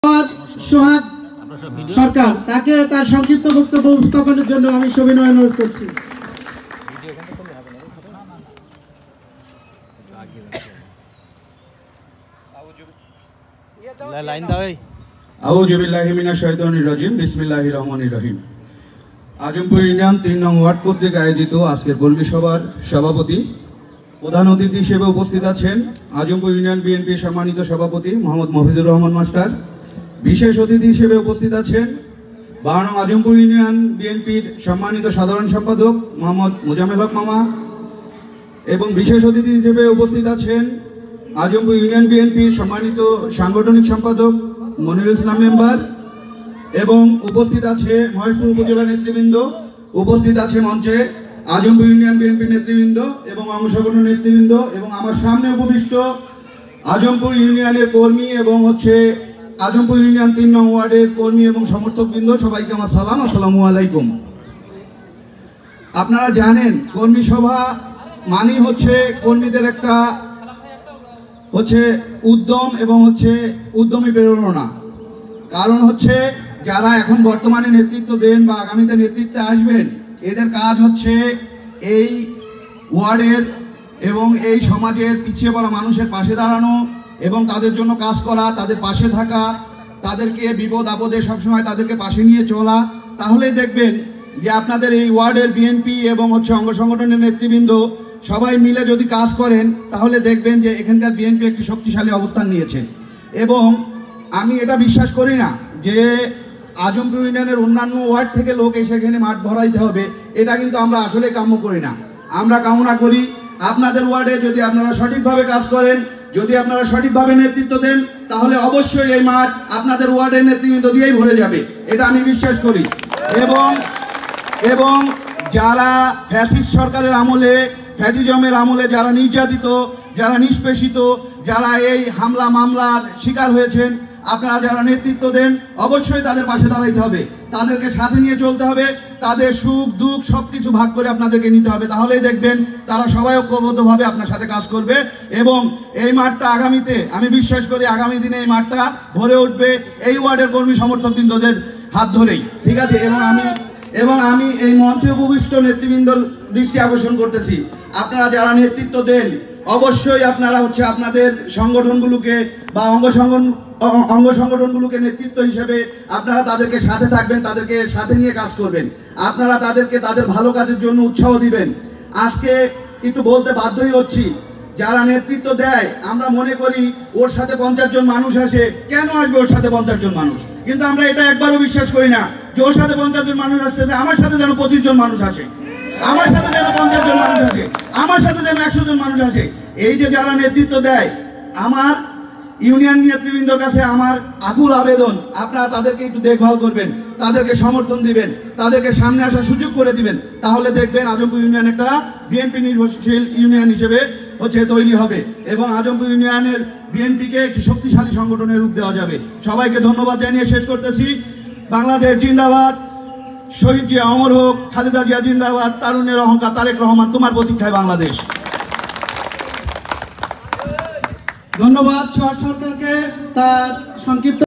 সোহাগ সরকার তাকে তার সংক্ষিপ্ত বক্তব্য উপস্থাপনের জন্য আমি সবিনয় অনুরোধ করছি। আউযু বিল্লাহি মিনাশ শাইতানির রাজিম বিসমিল্লাহির রহমানির রহিম। আজমপুর ইউনিয়ন ৩ নং ওয়ার্ড কর্তৃক আয়োজিত আজকের কর্মী সভার সভাপতি প্রধান অতিথি হিসেবে উপস্থিত আছেন আজমপুর ইউনিয়ন বিএনপির সম্মানিত সভাপতি মোহাম্মদ মফিজুর রহমান মাস্টার। বিশেষ অতিথি হিসেবে উপস্থিত আছেন ১২ নং আজমপুর ইউনিয়ন বিএনপির সম্মানিত সাধারণ সম্পাদক মোহাম্মদ মোজাম্মেল হক মামা এবং বিশেষ অতিথি হিসেবে উপস্থিত আছেন আজমপুর ইউনিয়ন বিএনপির সম্মানিত সাংগঠনিক সম্পাদক মনিরুল ইসলাম মেম্বার এবং উপস্থিত আছে মহেশপুর উপজেলা নেতৃবৃন্দ, উপস্থিত আছে মঞ্চে আজমপুর ইউনিয়ন বিএনপির নেতৃবৃন্দ এবং অংশগ্রহণ নেতৃবৃন্দ এবং আমার সামনে উপবিষ্ট আজমপুর ইউনিয়নের কর্মী এবং আজমপুর ইউনিয়ন ৩ নং ওয়ার্ডের কর্মী এবং সমর্থকবৃন্দ, সবাইকে আমার সালাম, আসসালামু আলাইকুম। আপনারা জানেন কর্মী সভা মানেই কর্মীদের একটা উদ্যম এবং উদ্যমী প্রেরণা। কারণ যারা এখন বর্তমানে নেতৃত্ব দেন বা আগামীতে নেতৃত্বে আসবেন, এদের কাজ এই ওয়ার্ডের এবং এই সমাজের পিছিয়ে পড়া মানুষের পাশে দাঁড়ানো এবং তাদের জন্য কাজ করা, তাদের পাশে থাকা, তাদেরকে বিপদ আপদে সবসময় তাদেরকে পাশে নিয়ে চলা। তাহলেই দেখবেন যে আপনাদের এই ওয়ার্ডের বিএনপি এবং অঙ্গ সংগঠনের নেতৃবৃন্দ সবাই মিলে যদি কাজ করেন তাহলে দেখবেন যে এখানকার বিএনপি একটি শক্তিশালী অবস্থান নিয়েছে। এবং আমি এটা বিশ্বাস করি না যে আজমপুর ইউনিয়নের অন্যান্য ওয়ার্ড থেকে লোক এসে এখানে মাঠ ভরাইতে হবে, এটা কিন্তু আমরা আসলে কাম্য করি না। আমরা কামনা করি আপনাদের ওয়ার্ডে যদি আপনারা সঠিকভাবে কাজ করেন, যদি আপনারা সঠিকভাবে নেতৃত্ব দেন, তাহলে অবশ্যই এই মাঠ আপনাদের ওয়ার্ডের নেতৃবৃন্দ দিয়েই ভরে যাবে, এটা আমি বিশ্বাস করি। এবং যারা ফ্যাসিস্ট সরকারের আমলে, ফ্যাসিজমের আমলে যারা নির্যাতিত, যারা নিষ্পেষিত, যারা এই হামলা মামলার শিকার হয়েছেন, আপনারা যারা নেতৃত্ব দেন অবশ্যই তাদের পাশে দাঁড়াইতে হবে, তাদেরকে সাথে নিয়ে চলতে হবে, তাদের সুখ দুঃখ সবকিছু ভাগ করে আপনাদেরকে নিতে হবে। তাহলেই দেখবেন তারা সবাই ঐক্যবদ্ধভাবে আপনার সাথে কাজ করবে এবং এই মাঠটা আগামীতে আমি বিশ্বাস করি আগামী দিনে এই মাঠটা ভরে উঠবে এই ওয়ার্ডের কর্মী সমর্থকবৃন্দদের হাত ধরেই, ঠিক আছে। এবং আমি এই মঞ্চে উপবিষ্ট নেতৃবৃন্দর দৃষ্টি আকর্ষণ করতেছি, আপনারা যারা নেতৃত্ব দেন অবশ্যই আপনারা আপনাদের সংগঠনগুলোকে বা অঙ্গ সংগঠনগুলোকে নেতৃত্ব হিসেবে আপনারা তাদেরকে সাথে থাকবেন, তাদেরকে সাথে নিয়ে কাজ করবেন, আপনারা তাদেরকে তাদের ভালো কাজের জন্য উৎসাহ দিবেন। আজকে একটু বলতে বাধ্যই হচ্ছি, যারা নেতৃত্ব দেয় আমরা মনে করি ওর সাথে 50 জন মানুষ আসে, কেন আসবে ওর সাথে 50 জন মানুষ? কিন্তু আমরা এটা একবারও বিশ্বাস করি না যে ওর সাথে 50 জন মানুষ আসতেছে, আমার সাথে যেন 25 জন মানুষ আসে, আমার সাথে যেন 50 জন মানুষ আসে, আমার সাথে যেন 100 জন মানুষ আসে। এই যে যারা নেতৃত্ব দেয়, আমার ইউনিয়ন নেতৃবৃন্দর কাছে আমার আকুল আবেদন, আপনারা তাদেরকে একটু দেখভাল করবেন, তাদেরকে সমর্থন দিবেন, তাদেরকে সামনে আসার সুযোগ করে দিবেন, তাহলে দেখবেন আজমপুর ইউনিয়ন একটা বিএনপি নির্ভরশীল ইউনিয়ন হিসেবে তৈরি হবে এবং আজমপুর ইউনিয়নের বিএনপিকে একটি শক্তিশালী সংগঠনের রূপ দেওয়া যাবে। সবাইকে ধন্যবাদ জানিয়ে শেষ করতেছি। বাংলাদেশ জিন্দাবাদ, শহীদ জিয়া অমর হোক, খালেদা জিয়া জিন্দাবাদ, তারুণের অহংকার তারেক রহমান, তোমার প্রতীক্ষায় বাংলাদেশ। ধন্যবাদ সোহাগ সরকারকে তার সংক্ষিপ্ত